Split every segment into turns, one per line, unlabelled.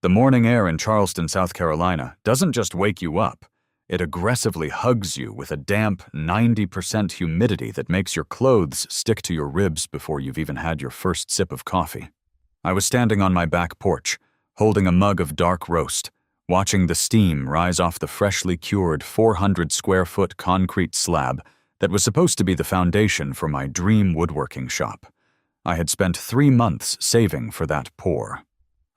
The morning air in Charleston, South Carolina doesn't just wake you up, it aggressively hugs you with a damp 90% humidity that makes your clothes stick to your ribs before you've even had your first sip of coffee. I was standing on my back porch, holding a mug of dark roast, watching the steam rise off the freshly cured 400-square-foot concrete slab that was supposed to be the foundation for my dream woodworking shop. I had spent 3 months saving for that pour.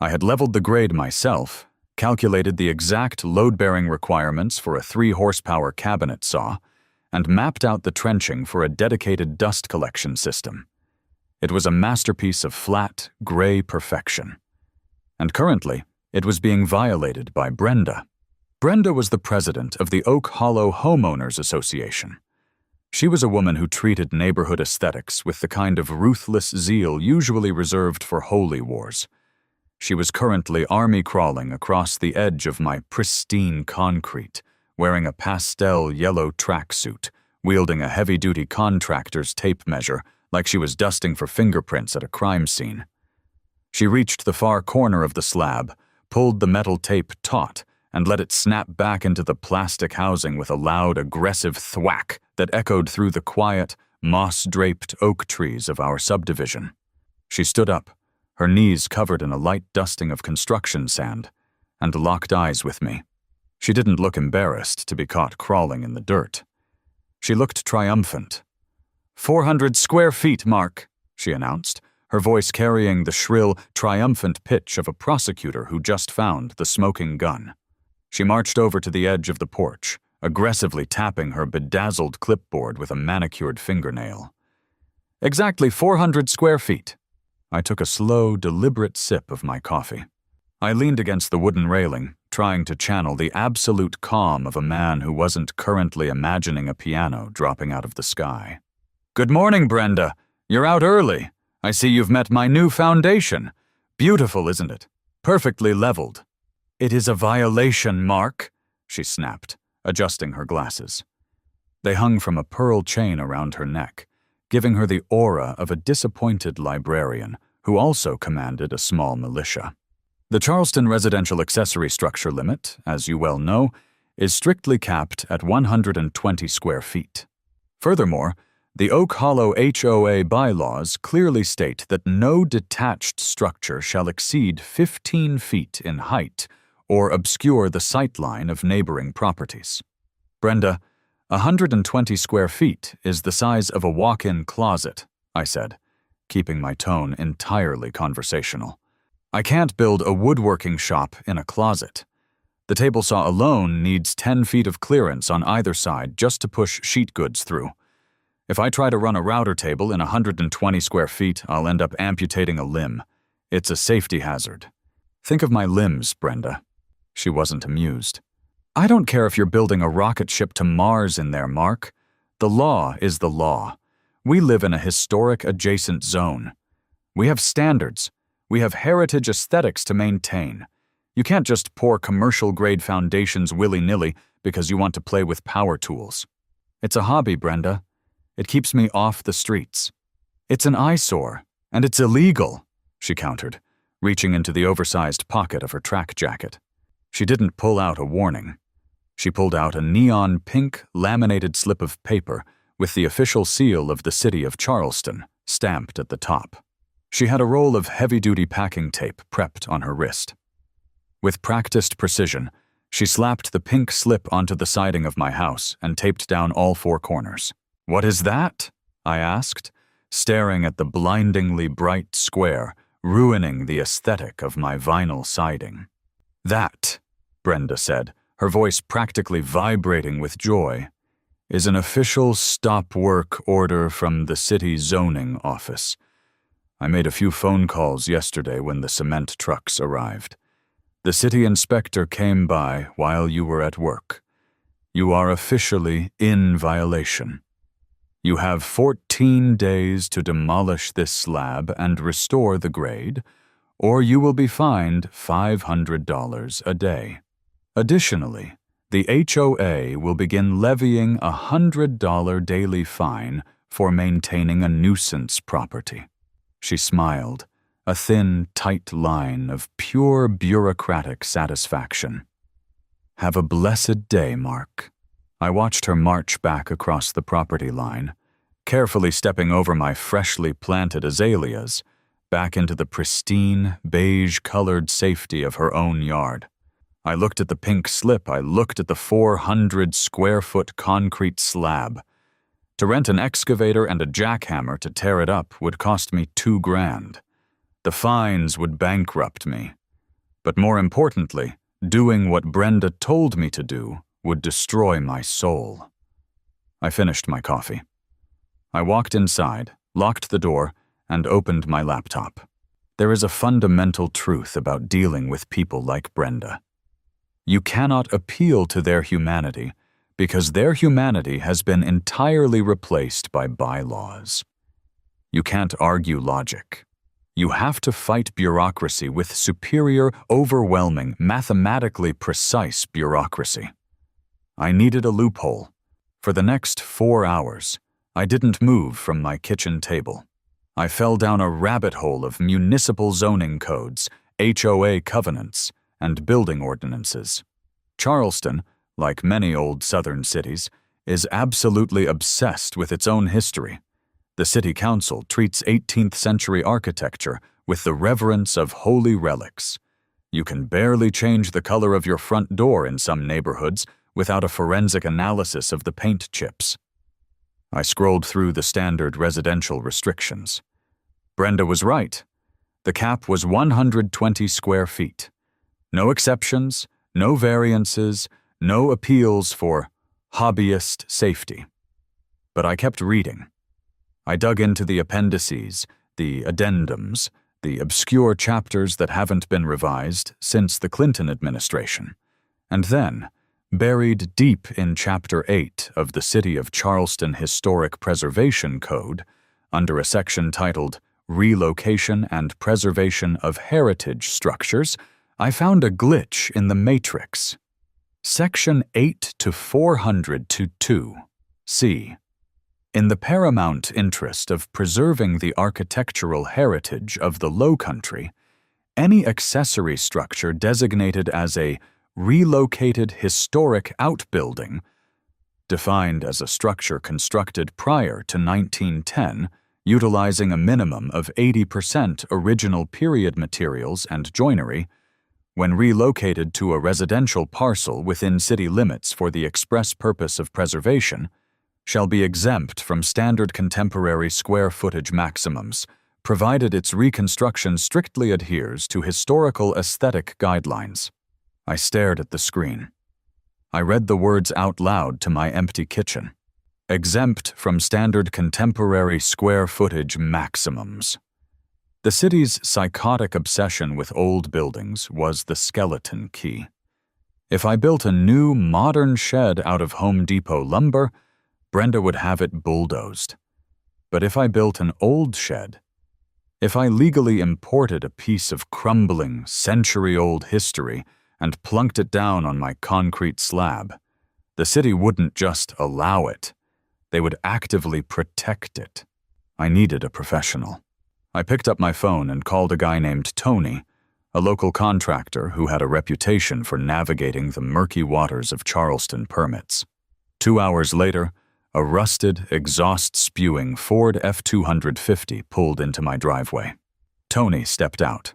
I had leveled the grade myself, calculated the exact load-bearing requirements for a 3-horsepower cabinet saw, and mapped out the trenching for a dedicated dust collection system. It was a masterpiece of flat, gray perfection. And currently, it was being violated by Brenda. Brenda was the president of the Oak Hollow Homeowners Association. She was a woman who treated neighborhood aesthetics with the kind of ruthless zeal usually reserved for holy wars. She was currently army-crawling across the edge of my pristine concrete, wearing a pastel yellow tracksuit, wielding a heavy-duty contractor's tape measure like she was dusting for fingerprints at a crime scene. She reached the far corner of the slab, pulled the metal tape taut, and let it snap back into the plastic housing with a loud, aggressive thwack that echoed through the quiet, moss-draped oak trees of our subdivision. She stood up, her knees covered in a light dusting of construction sand, and locked eyes with me. She didn't look embarrassed to be caught crawling in the dirt. She looked triumphant. 400 square feet, Mark, she announced, her voice carrying the shrill, triumphant pitch of a prosecutor who just found the smoking gun. She marched over to the edge of the porch, aggressively tapping her bedazzled clipboard with a manicured fingernail. Exactly 400 square feet. I took a slow, deliberate sip of my coffee. I leaned against the wooden railing, trying to channel the absolute calm of a man who wasn't currently imagining a piano dropping out of the sky. Good morning, Brenda. You're out early. I see you've met my new foundation. Beautiful, isn't it? Perfectly leveled. It is a violation, Mark, she snapped, adjusting her glasses. They hung from a pearl chain around her neck, giving her the aura of a disappointed librarian who also commanded a small militia. The Charleston residential accessory structure limit, as you well know, is strictly capped at 120 square feet. Furthermore, the Oak Hollow HOA bylaws clearly state that no detached structure shall exceed 15 feet in height or obscure the sightline of neighboring properties. Brenda, 120 square feet is the size of a walk-in closet, I said, keeping my tone entirely conversational. I can't build a woodworking shop in a closet. The table saw alone needs 10 feet of clearance on either side just to push sheet goods through. If I try to run a router table in 120 square feet, I'll end up amputating a limb. It's a safety hazard. Think of my limbs, Brenda. She wasn't amused. I don't care if you're building a rocket ship to Mars in there, Mark. The law is the law. We live in a historic adjacent zone. We have standards. We have heritage aesthetics to maintain. You can't just pour commercial-grade foundations willy-nilly because you want to play with power tools. It's a hobby, Brenda. It keeps me off the streets. It's an eyesore, and it's illegal, she countered, reaching into the oversized pocket of her track jacket. She didn't pull out a warning. She pulled out a neon pink laminated slip of paper with the official seal of the city of Charleston stamped at the top. She had a roll of heavy-duty packing tape prepped on her wrist. With practiced precision, she slapped the pink slip onto the siding of my house and taped down all 4 corners. What is that? I asked, staring at the blindingly bright square, ruining the aesthetic of my vinyl siding. That, Brenda said, her voice practically vibrating with joy, is an official stop work order from the city zoning office. I made a few phone calls yesterday when the cement trucks arrived. The city inspector came by while you were at work. You are officially in violation. You have 14 days to demolish this slab and restore the grade, or you will be fined $500 a day. Additionally, the HOA will begin levying a $100 daily fine for maintaining a nuisance property. She smiled, a thin, tight line of pure bureaucratic satisfaction. "Have a blessed day, Mark." I watched her march back across the property line, carefully stepping over my freshly planted azaleas, back into the pristine, beige-colored safety of her own yard. I looked at the pink slip. I looked at the 400-square-foot concrete slab. To rent an excavator and a jackhammer to tear it up would cost me $2,000. The fines would bankrupt me. But more importantly, doing what Brenda told me to do would destroy my soul. I finished my coffee. I walked inside, locked the door, and opened my laptop. There is a fundamental truth about dealing with people like Brenda. You cannot appeal to their humanity because their humanity has been entirely replaced by bylaws. You can't argue logic. You have to fight bureaucracy with superior, overwhelming, mathematically precise bureaucracy. I needed a loophole. For the next 4 hours, I didn't move from my kitchen table. I fell down a rabbit hole of municipal zoning codes, HOA covenants, and building ordinances. Charleston, like many old southern cities, is absolutely obsessed with its own history. The city council treats 18th century architecture with the reverence of holy relics. You can barely change the color of your front door in some neighborhoods without a forensic analysis of the paint chips. I scrolled through the standard residential restrictions. Brenda was right. The cap was 120 square feet. No exceptions, no variances, no appeals for hobbyist safety. But I kept reading. I dug into the appendices, the addendums, the obscure chapters that haven't been revised since the Clinton administration. And then, buried deep in Chapter 8 of the City of Charleston Historic Preservation Code, under a section titled Relocation and Preservation of Heritage Structures, I found a glitch in the matrix. Section 8 to 402, C. In the paramount interest of preserving the architectural heritage of the Low Country, any accessory structure designated as a relocated historic outbuilding, defined as a structure constructed prior to 1910, utilizing a minimum of 80% original period materials and joinery, when relocated to a residential parcel within city limits for the express purpose of preservation, shall be exempt from standard contemporary square footage maximums, provided its reconstruction strictly adheres to historical aesthetic guidelines. I stared at the screen. I read the words out loud to my empty kitchen. Exempt from standard contemporary square footage maximums. The city's psychotic obsession with old buildings was the skeleton key. If I built a new, modern shed out of Home Depot lumber, Brenda would have it bulldozed. But if I built an old shed, if I legally imported a piece of crumbling, century-old history and plunked it down on my concrete slab, the city wouldn't just allow it. They would actively protect it. I needed a professional. I picked up my phone and called a guy named Tony, a local contractor who had a reputation for navigating the murky waters of Charleston permits. 2 hours later, a rusted, exhaust-spewing Ford F-250 pulled into my driveway. Tony stepped out.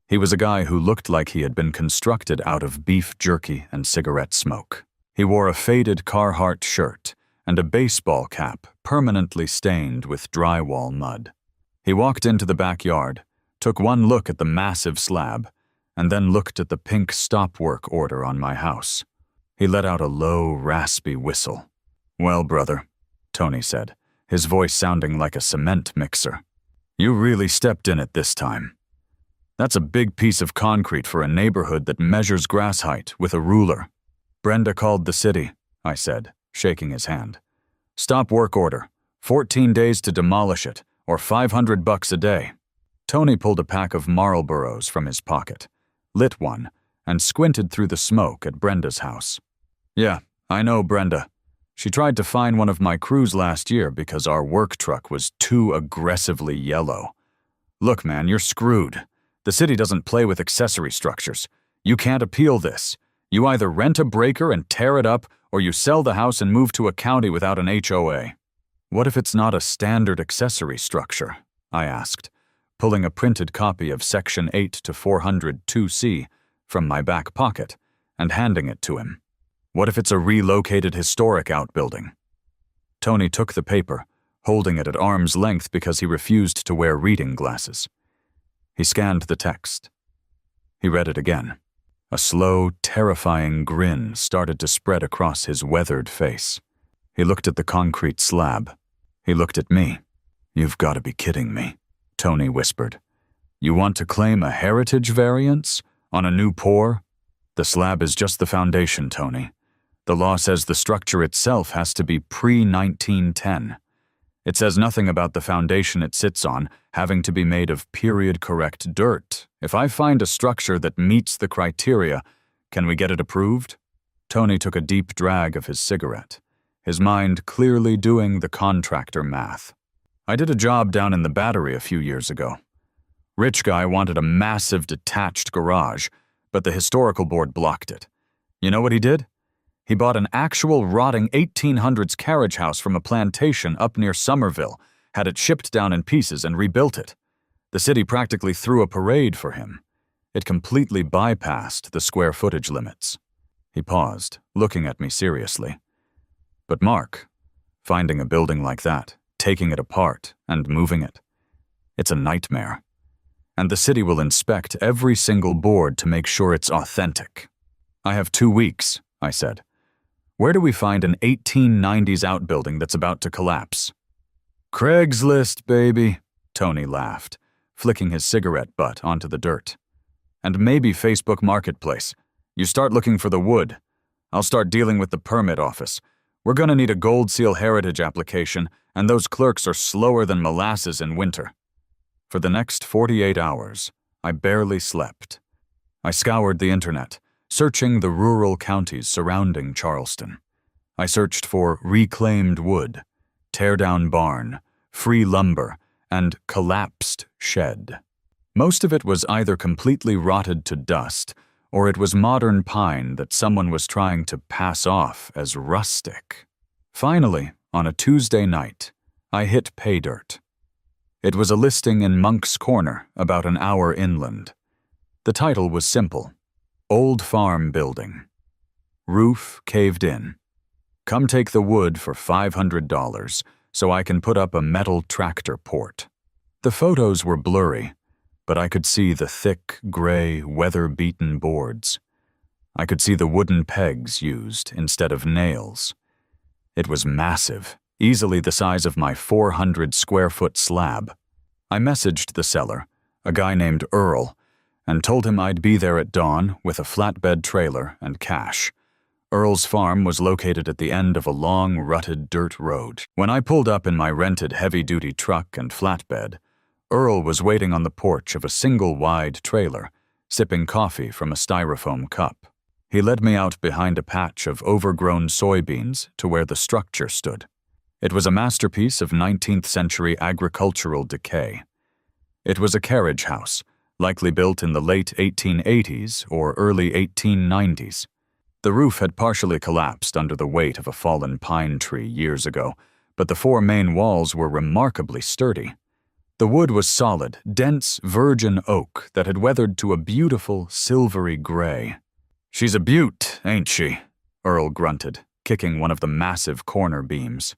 He was a guy who looked like he had been constructed out of beef jerky and cigarette smoke. He wore a faded Carhartt shirt and a baseball cap permanently stained with drywall mud. He walked into the backyard, took one look at the massive slab, and then looked at the pink stop work order on my house. He let out a low, raspy whistle. "Well, brother," Tony said, his voice sounding like a cement mixer, "you really stepped in it this time. That's a big piece of concrete for a neighborhood that measures grass height with a ruler." "Brenda called the city," I said, shaking his hand. "Stop work order. 14 days to demolish it, or $500 a day." Tony pulled a pack of Marlboros from his pocket, lit one, and squinted through the smoke at Brenda's house. "Yeah, I know Brenda. She tried to fine one of my crews last year because our work truck was too aggressively yellow. Look, man, you're screwed. The city doesn't play with accessory structures. You can't appeal this. You either rent a breaker and tear it up, or you sell the house and move to a county without an HOA. What if it's not a standard accessory structure? I asked, pulling a printed copy of Section 8 to 402C from my back pocket and handing it to him. What if it's a relocated historic outbuilding? Tony took the paper, holding it at arm's length because he refused to wear reading glasses. He scanned the text. He read it again. A slow, terrifying grin started to spread across his weathered face. He looked at the concrete slab. He looked at me. "You've got to be kidding me," Tony whispered. "You want to claim a heritage variance on a new pour? The slab is just the foundation, Tony. The law says the structure itself has to be pre-1910. It says nothing about the foundation it sits on having to be made of period-correct dirt. If I find a structure that meets the criteria, can we get it approved?" Tony took a deep drag of his cigarette, his mind clearly doing the contractor math. "I did a job down in the Battery a few years ago. Rich guy wanted a massive detached garage, but the historical board blocked it. You know what he did? He bought an actual rotting 1800s carriage house from a plantation up near Somerville, had it shipped down in pieces and rebuilt it. The city practically threw a parade for him. It completely bypassed the square footage limits." He paused, looking at me seriously. "But Mark, finding a building like that, taking it apart, and moving it, it's a nightmare. And the city will inspect every single board to make sure it's authentic." "I have 2 weeks," I said. "Where do we find an 1890s outbuilding that's about to collapse?" "Craigslist, baby," Tony laughed, flicking his cigarette butt onto the dirt. "And maybe Facebook Marketplace. You start looking for the wood. I'll start dealing with the permit office. We're gonna need a Gold Seal heritage application, and those clerks are slower than molasses in winter." For the next 48 hours, I barely slept. I scoured the internet, searching the rural counties surrounding Charleston. I searched for reclaimed wood, tear-down barn, free lumber, and collapsed shed. Most of it was either completely rotted to dust, or it was modern pine that someone was trying to pass off as rustic. Finally, on a Tuesday night, I hit pay dirt. It was a listing in Monk's Corner, about an hour inland. The title was simple: Old Farm Building. Roof caved in. Come take the wood for $500 so I can put up a metal tractor port. The photos were blurry, but I could see the thick, gray, weather-beaten boards. I could see the wooden pegs used instead of nails. It was massive, easily the size of my 400-square-foot slab. I messaged the seller, a guy named Earl, and told him I'd be there at dawn with a flatbed trailer and cash. Earl's farm was located at the end of a long, rutted dirt road. When I pulled up in my rented heavy-duty truck and flatbed, Earl was waiting on the porch of a single-wide trailer, sipping coffee from a styrofoam cup. He led me out behind a patch of overgrown soybeans to where the structure stood. It was a masterpiece of 19th-century agricultural decay. It was a carriage house, likely built in the late 1880s or early 1890s. The roof had partially collapsed under the weight of a fallen pine tree years ago, but the 4 main walls were remarkably sturdy. The wood was solid, dense virgin oak that had weathered to a beautiful silvery gray. "She's a beaut, ain't she?" Earl grunted, kicking one of the massive corner beams.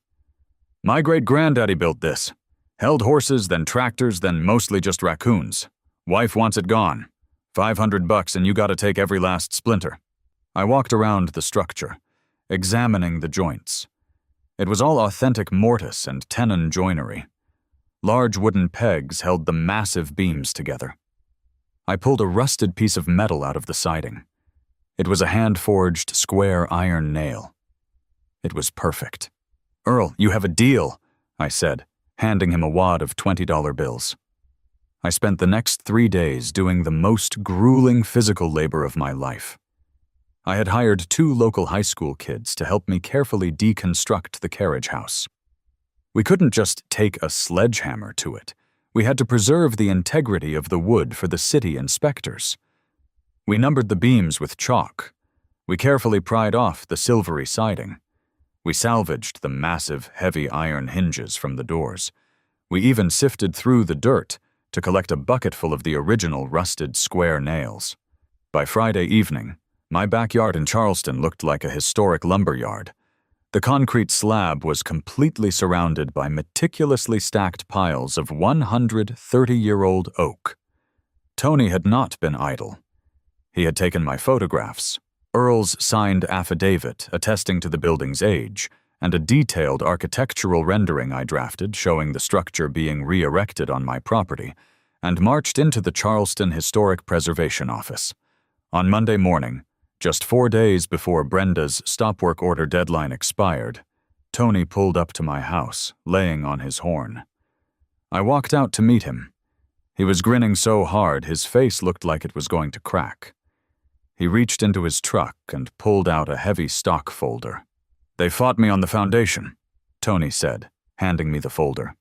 "My great-granddaddy built this. Held horses, then tractors, then mostly just raccoons. Wife wants it gone. $500 and you gotta take every last splinter." I walked around the structure, examining the joints. It was all authentic mortise and tenon joinery. Large wooden pegs held the massive beams together. I pulled a rusted piece of metal out of the siding. It was a hand-forged square iron nail. It was perfect. "Earl, you have a deal," I said, handing him a wad of $20 bills. I spent the next 3 days doing the most grueling physical labor of my life. I had hired 2 local high school kids to help me carefully deconstruct the carriage house. We couldn't just take a sledgehammer to it. We had to preserve the integrity of the wood for the city inspectors. We numbered the beams with chalk. We carefully pried off the silvery siding. We salvaged the massive, heavy iron hinges from the doors. We even sifted through the dirt to collect a bucketful of the original rusted square nails. By Friday evening, my backyard in Charleston looked like a historic lumberyard. The concrete slab was completely surrounded by meticulously stacked piles of 130-year-old oak. Tony had not been idle. He had taken my photographs, Earl's signed affidavit attesting to the building's age, and a detailed architectural rendering I drafted showing the structure being re-erected on my property, and marched into the Charleston Historic Preservation Office. On Monday morning, just 4 days before Brenda's stop-work order deadline expired, Tony pulled up to my house, laying on his horn. I walked out to meet him. He was grinning so hard his face looked like it was going to crack. He reached into his truck and pulled out a heavy stock folder. "They fought me on the foundation," Tony said, handing me the folder.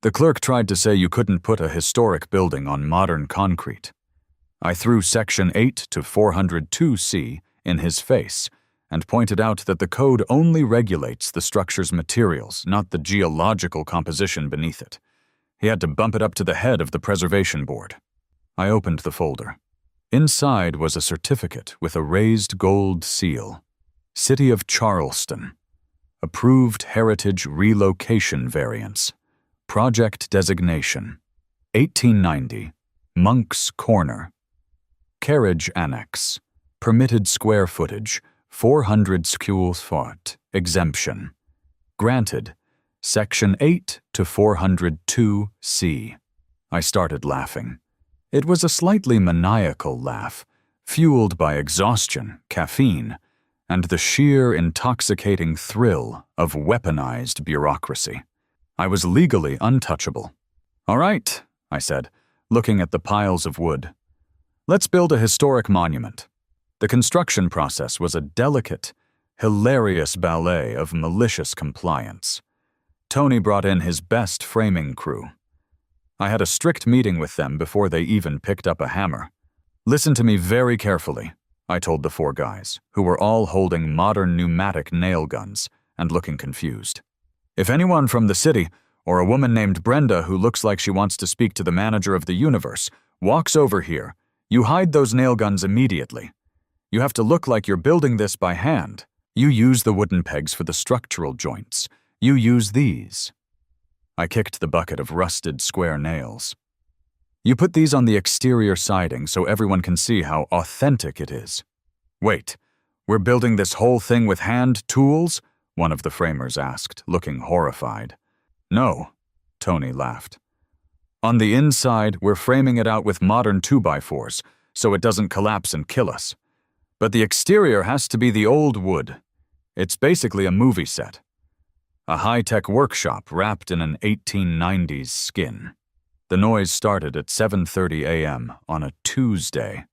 "The clerk tried to say you couldn't put a historic building on modern concrete." I threw Section 8 to 402C in his face and pointed out that the code only regulates the structure's materials, not the geological composition beneath it. He had to bump it up to the head of the preservation board. I opened the folder. Inside was a certificate with a raised gold seal. City of Charleston. Approved Heritage Relocation Variance. Project Designation. 1890. Monk's Corner. Carriage Annex. Permitted square footage. 400 square feet. Exemption. Granted. Section 8 to 402C. I started laughing. It was a slightly maniacal laugh, fueled by exhaustion, caffeine, and the sheer intoxicating thrill of weaponized bureaucracy. I was legally untouchable. "All right," I said, looking at the piles of wood. "Let's build a historic monument." The construction process was a delicate, hilarious ballet of malicious compliance. Tony brought in his best framing crew. I had a strict meeting with them before they even picked up a hammer. "Listen to me very carefully," I told the 4 guys, who were all holding modern pneumatic nail guns and looking confused. "If anyone from the city, or a woman named Brenda who looks like she wants to speak to the manager of the universe, walks over here, you hide those nail guns immediately. You have to look like you're building this by hand. You use the wooden pegs for the structural joints. You use these." I kicked the bucket of rusted square nails. "You put these on the exterior siding so everyone can see how authentic it is." "Wait, we're building this whole thing with hand tools?" one of the framers asked, looking horrified. "No," Tony laughed. "On the inside, we're framing it out with modern 2x4s so it doesn't collapse and kill us. But the exterior has to be the old wood. It's basically a movie set. A high-tech workshop wrapped in an 1890s skin." The noise started at 7:30 a.m. on a Tuesday.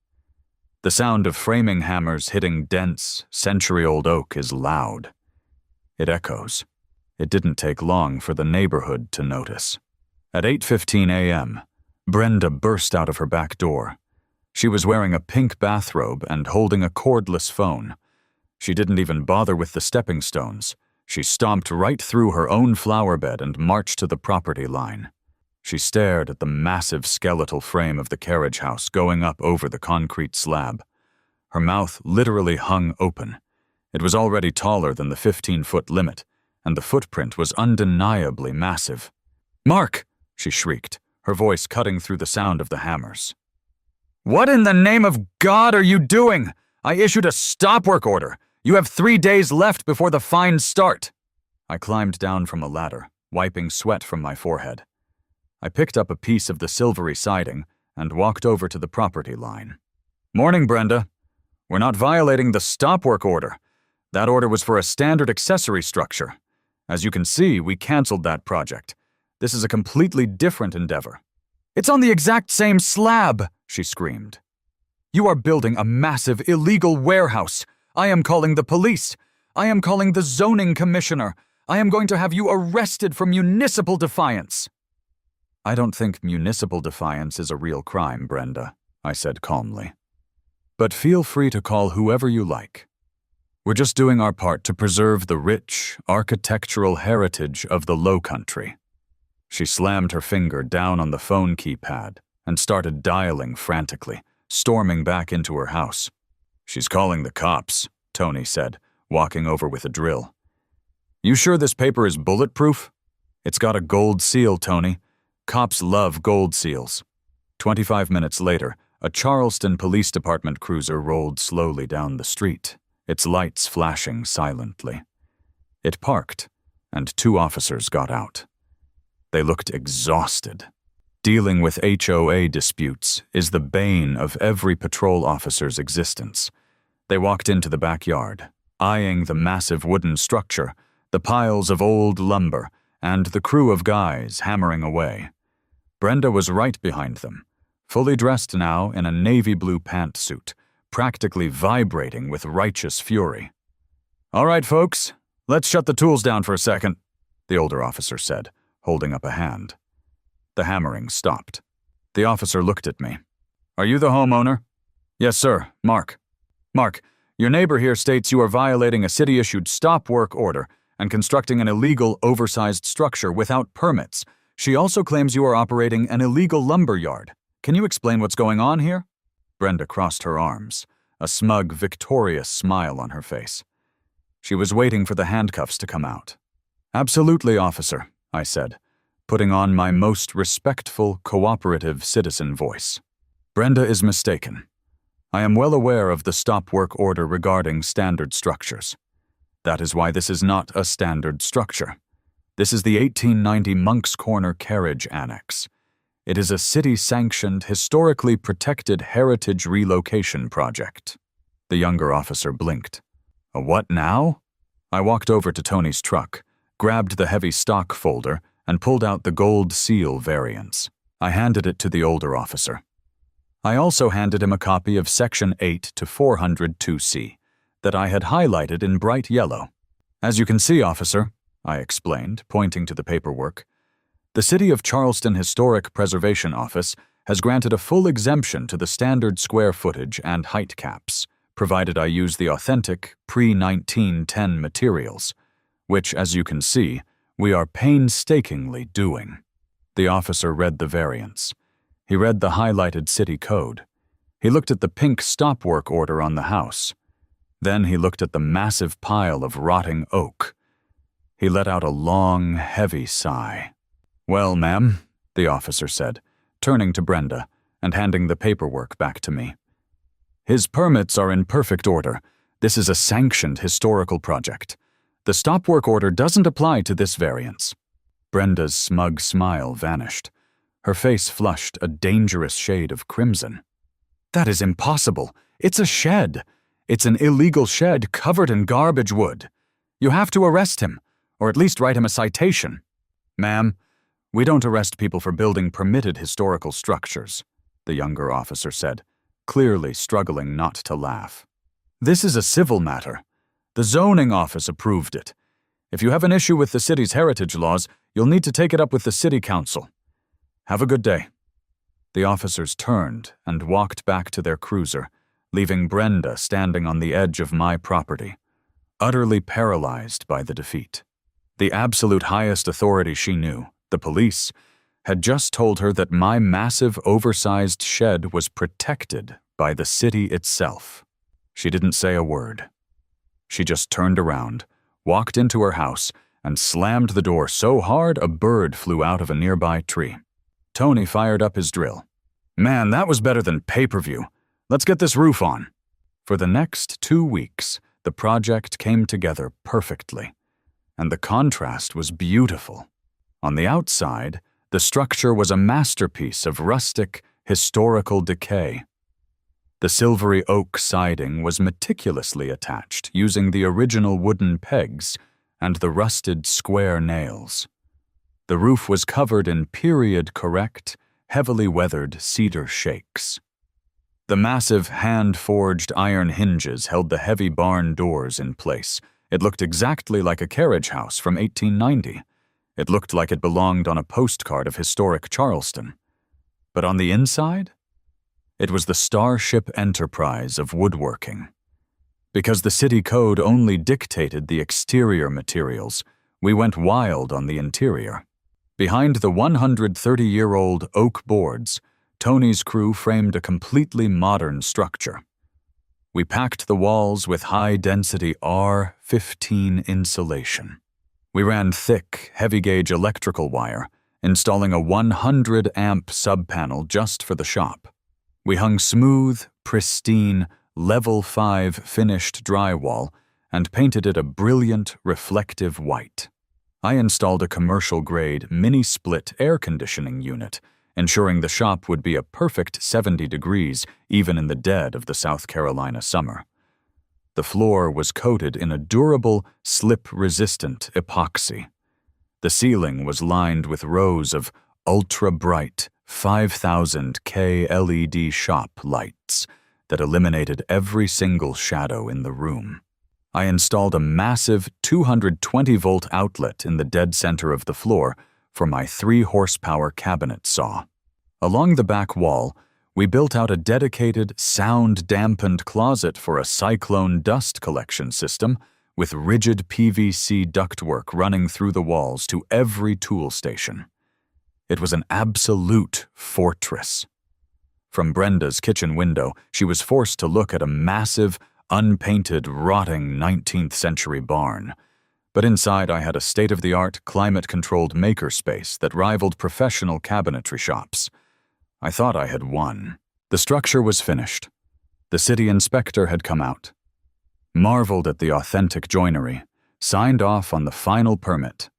The sound of framing hammers hitting dense, century-old oak is loud. It echoes. It didn't take long for the neighborhood to notice. At 8:15 a.m., Brenda burst out of her back door. She was wearing a pink bathrobe and holding a cordless phone. She didn't even bother with the stepping stones. She stomped right through her own flower bed and marched to the property line. She stared at the massive skeletal frame of the carriage house going up over the concrete slab. Her mouth literally hung open. It was already taller than the 15-foot limit, and the footprint was undeniably massive. "Mark!" she shrieked, her voice cutting through the sound of the hammers. "What in the name of God are you doing? I issued a stop-work order. You have 3 days left before the fines start." I climbed down from a ladder, wiping sweat from my forehead. I picked up a piece of the silvery siding and walked over to the property line. "Morning, Brenda. We're not violating the stop-work order. That order was for a standard accessory structure. As you can see, we canceled that project. This is a completely different endeavor." "It's on the exact same slab," she screamed. "You are building a massive illegal warehouse. I am calling the police. I am calling the zoning commissioner. I am going to have you arrested for municipal defiance." I don't think municipal defiance is a real crime, Brenda, I said calmly. But feel free to call whoever you like. We're just doing our part to preserve the rich, architectural heritage of the Low Country. She slammed her finger down on the phone keypad and started dialing frantically, storming back into her house. She's calling the cops, Tony said, walking over with a drill. You sure this paper is bulletproof? It's got a gold seal, Tony. Cops love gold seals. 25 minutes later, a Charleston Police Department cruiser rolled slowly down the street, its lights flashing silently. It parked, and 2 officers got out. They looked exhausted. Dealing with HOA disputes is the bane of every patrol officer's existence. They walked into the backyard, eyeing the massive wooden structure, the piles of old lumber, and the crew of guys hammering away. Brenda was right behind them, fully dressed now in a navy blue pantsuit, practically vibrating with righteous fury. All right, folks, let's shut the tools down for a second, the older officer said, holding up a hand. The hammering stopped. The officer looked at me. Are you the homeowner? Yes, sir, Mark. Mark, your neighbor here states you are violating a city-issued stop work order and constructing an illegal, oversized structure without permits. She also claims you are operating an illegal lumber yard. Can you explain what's going on here? Brenda crossed her arms, a smug, victorious smile on her face. She was waiting for the handcuffs to come out. Absolutely, officer, I said, putting on my most respectful, cooperative citizen voice. Brenda is mistaken. I am well aware of the stop work order regarding standard structures. That is why this is not a standard structure. This is the 1890 Monk's Corner Carriage Annex. It is a city-sanctioned, historically protected heritage relocation project. The younger officer blinked. A what now? I walked over to Tony's truck, grabbed the heavy stock folder, and pulled out the gold seal variants. I handed it to the older officer. I also handed him a copy of Section 8 to 402C that I had highlighted in bright yellow. As you can see, officer, I explained, pointing to the paperwork, the City of Charleston Historic Preservation Office has granted a full exemption to the standard square footage and height caps, provided I use the authentic pre-1910 materials, which, as you can see, we are painstakingly doing. The officer read the variants. He read the highlighted city code. He looked at the pink stop work order on the house. Then he looked at the massive pile of rotting oak. He let out a long, heavy sigh. Well, ma'am, the officer said, turning to Brenda and handing the paperwork back to me. His permits are in perfect order. This is a sanctioned historical project. The stop work order doesn't apply to this variance. Brenda's smug smile vanished. Her face flushed a dangerous shade of crimson. That is impossible. It's a shed. It's an illegal shed covered in garbage wood. You have to arrest him, or at least write him a citation. Ma'am, we don't arrest people for building permitted historical structures, the younger officer said, clearly struggling not to laugh. This is a civil matter. The zoning office approved it. If you have an issue with the city's heritage laws, you'll need to take it up with the city council. Have a good day. The officers turned and walked back to their cruiser, leaving Brenda standing on the edge of my property, utterly paralyzed by the defeat. The absolute highest authority she knew, the police, had just told her that my massive, oversized shed was protected by the city itself. She didn't say a word. She just turned around, walked into her house, and slammed the door so hard a bird flew out of a nearby tree. Tony fired up his drill. Man, that was better than pay-per-view. Let's get this roof on. For the next 2 weeks, the project came together perfectly, and the contrast was beautiful. On the outside, the structure was a masterpiece of rustic, historical decay. The silvery oak siding was meticulously attached using the original wooden pegs and the rusted square nails. The roof was covered in period-correct, heavily weathered cedar shakes. The massive hand-forged iron hinges held the heavy barn doors in place. It looked exactly like a carriage house from 1890. It looked like it belonged on a postcard of historic Charleston. But on the inside, it was the Starship Enterprise of woodworking. Because the city code only dictated the exterior materials, we went wild on the interior. Behind the 130-year-old oak boards, Tony's crew framed a completely modern structure. We packed the walls with high-density R15 insulation. We ran thick, heavy-gauge electrical wire, installing a 100-amp sub-panel just for the shop. We hung smooth, pristine, level 5 finished drywall and painted it a brilliant, reflective white. I installed a commercial-grade mini-split air conditioning unit, ensuring the shop would be a perfect 70 degrees even in the dead of the South Carolina summer. The floor was coated in a durable, slip-resistant epoxy. The ceiling was lined with rows of ultra-bright 5000 K LED shop lights that eliminated every single shadow in the room. I installed a massive 220-volt outlet in the dead center of the floor for my 3-horsepower cabinet saw. Along the back wall, we built out a dedicated, sound-dampened closet for a cyclone dust collection system with rigid PVC ductwork running through the walls to every tool station. It was an absolute fortress. From Brenda's kitchen window, she was forced to look at a massive, unpainted, rotting 19th century barn. But inside I had a state-of-the-art, climate-controlled makerspace that rivaled professional cabinetry shops. I thought I had won. The structure was finished. The city inspector had come out, marveled at the authentic joinery, signed off on the final permit,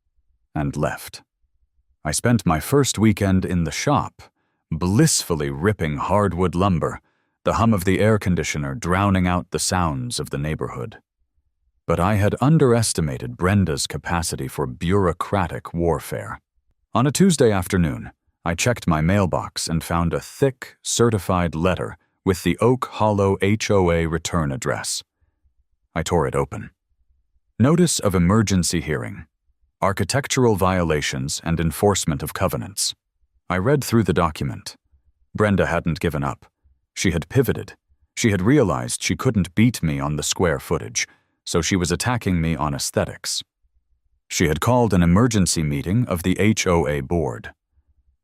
and left. I spent my first weekend in the shop, blissfully ripping hardwood lumber, the hum of the air conditioner drowning out the sounds of the neighborhood. But I had underestimated Brenda's capacity for bureaucratic warfare. On a Tuesday afternoon, I checked my mailbox and found a thick, certified letter with the Oak Hollow HOA return address. I tore it open. Notice of emergency hearing. Architectural violations and enforcement of covenants. I read through the document. Brenda hadn't given up. She had pivoted. She had realized she couldn't beat me on the square footage, so she was attacking me on aesthetics. She had called an emergency meeting of the HOA board.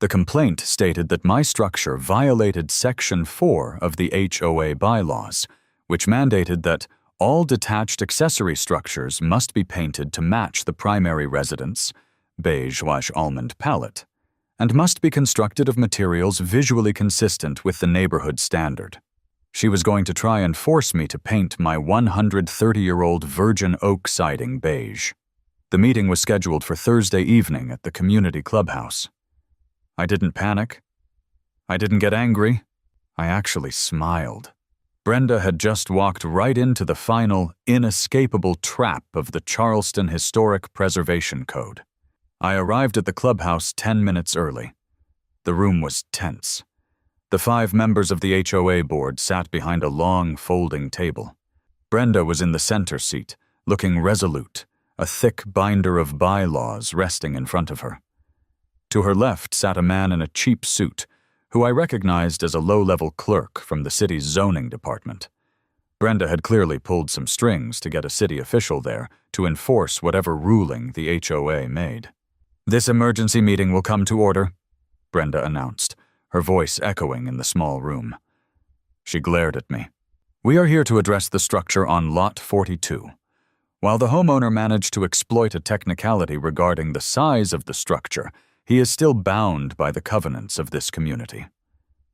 The complaint stated that my structure violated Section 4 of the HOA bylaws, which mandated that all detached accessory structures must be painted to match the primary residence, beige/almond palette, and must be constructed of materials visually consistent with the neighborhood standard. She was going to try and force me to paint my 130-year-old virgin oak siding beige. The meeting was scheduled for Thursday evening at the community clubhouse. I didn't panic. I didn't get angry. I actually smiled. Brenda had just walked right into the final, inescapable trap of the Charleston Historic Preservation Code. I arrived at the clubhouse 10 minutes early. The room was tense. The 5 members of the HOA board sat behind a long, folding table. Brenda was in the center seat, looking resolute, a thick binder of bylaws resting in front of her. To her left sat a man in a cheap suit, who I recognized as a low-level clerk from the city's zoning department. Brenda had clearly pulled some strings to get a city official there to enforce whatever ruling the HOA made. "This emergency meeting will come to order," Brenda announced, her voice echoing in the small room. She glared at me. "We are here to address the structure on Lot 42. While the homeowner managed to exploit a technicality regarding the size of the structure, he is still bound by the covenants of this community.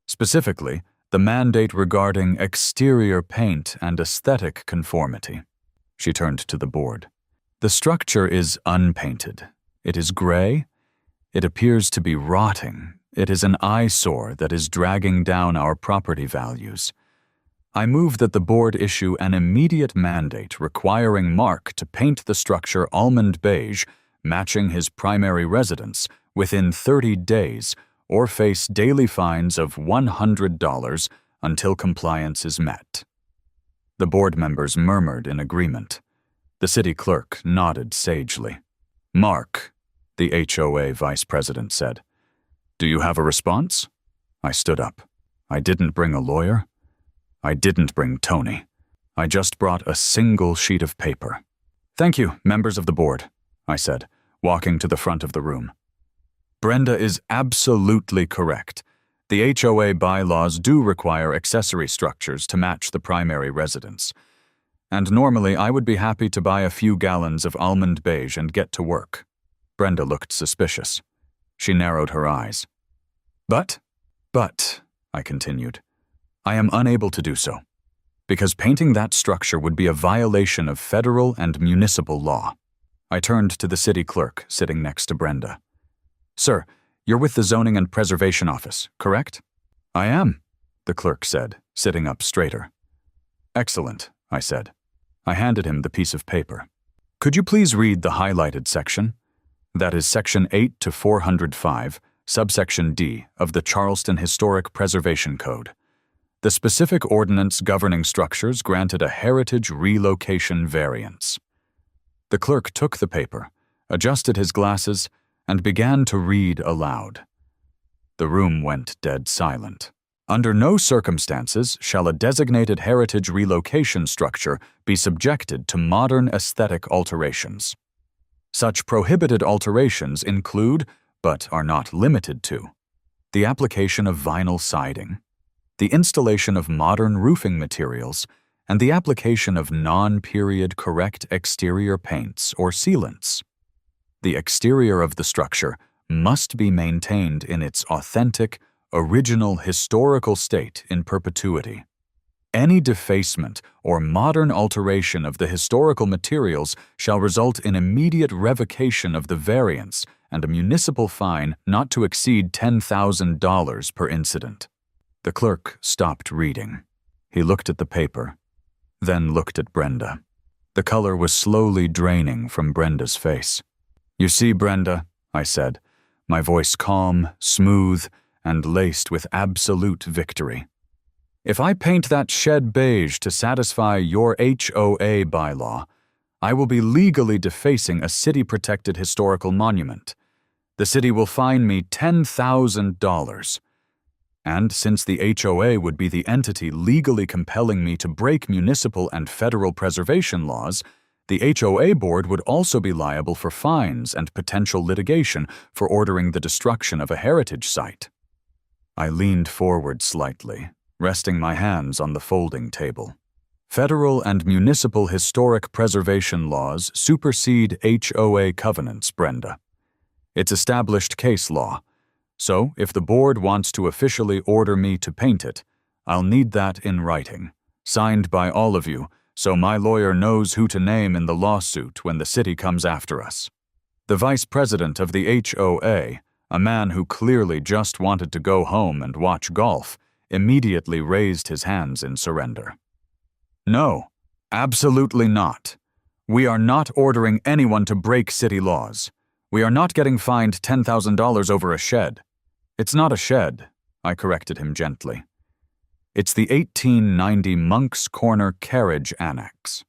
Specifically, the mandate regarding exterior paint and aesthetic conformity." She turned to the board. "The structure is unpainted. It is gray. It appears to be rotting. It is an eyesore that is dragging down our property values. I move that the board issue an immediate mandate requiring Mark to paint the structure almond beige, matching his primary residence, within 30 days, or face daily fines of $100 until compliance is met." The board members murmured in agreement. The city clerk nodded sagely. "Mark, the HOA vice president said. "Do you have a response?" I stood up. I didn't bring a lawyer. I didn't bring Tony. I just brought a single sheet of paper. "Thank you, members of the board," I said, walking to the front of the room. Brenda is absolutely correct. The HOA bylaws do require accessory structures to match the primary residence. And normally I would be happy to buy a few gallons of almond beige and get to work. Brenda looked suspicious. She narrowed her eyes. But, I continued, I am unable to do so, because painting that structure would be a violation of federal and municipal law. I turned to the city clerk sitting next to Brenda. "Sir, you're with the Zoning and Preservation Office, correct?" "I am," the clerk said, sitting up straighter. "Excellent," I said. I handed him the piece of paper. "Could you please read the highlighted section? That is Section 8 to 405, subsection D of the Charleston Historic Preservation Code. The specific ordinance governing structures granted a heritage relocation variance." The clerk took the paper, adjusted his glasses, and began to read aloud. The room went dead silent. "Under no circumstances shall a designated heritage relocation structure be subjected to modern aesthetic alterations. Such prohibited alterations include, but are not limited to, the application of vinyl siding, the installation of modern roofing materials, and the application of non-period correct exterior paints or sealants. The exterior of the structure must be maintained in its authentic, original historical state in perpetuity. Any defacement or modern alteration of the historical materials shall result in immediate revocation of the variance and a municipal fine not to exceed $10,000 per incident." The clerk stopped reading. He looked at the paper, then looked at Brenda. The color was slowly draining from Brenda's face. "You see, Brenda," I said, my voice calm, smooth, and laced with absolute victory. "If I paint that shed beige to satisfy your HOA bylaw, I will be legally defacing a city-protected historical monument. The city will fine me $10,000. And since the HOA would be the entity legally compelling me to break municipal and federal preservation laws, the HOA board would also be liable for fines and potential litigation for ordering the destruction of a heritage site." I leaned forward slightly, resting my hands on the folding table. Federal and municipal historic preservation laws supersede HOA covenants, Brenda. It's established case law, so if the board wants to officially order me to paint it, I'll need that in writing, signed by all of you, so my lawyer knows who to name in the lawsuit when the city comes after us. The vice president of the HOA, a man who clearly just wanted to go home and watch golf, immediately raised his hands in surrender. "No, absolutely not. We are not ordering anyone to break city laws. We are not getting fined $10,000 over a shed." "It's not a shed," I corrected him gently. "It's the 1890 Monk's Corner Carriage Annex."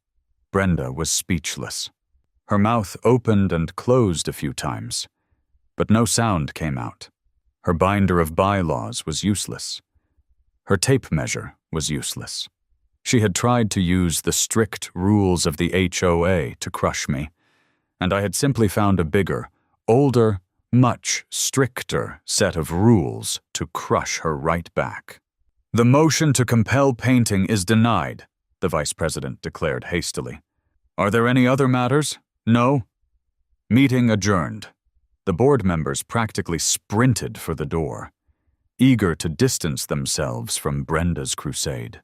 Brenda was speechless. Her mouth opened and closed a few times, but no sound came out. Her binder of bylaws was useless. Her tape measure was useless. She had tried to use the strict rules of the HOA to crush me, and I had simply found a bigger, older, much stricter set of rules to crush her right back. "The motion to compel painting is denied," the vice president declared hastily. "Are there any other matters? No? Meeting adjourned." The board members practically sprinted for the door, eager to distance themselves from Brenda's crusade.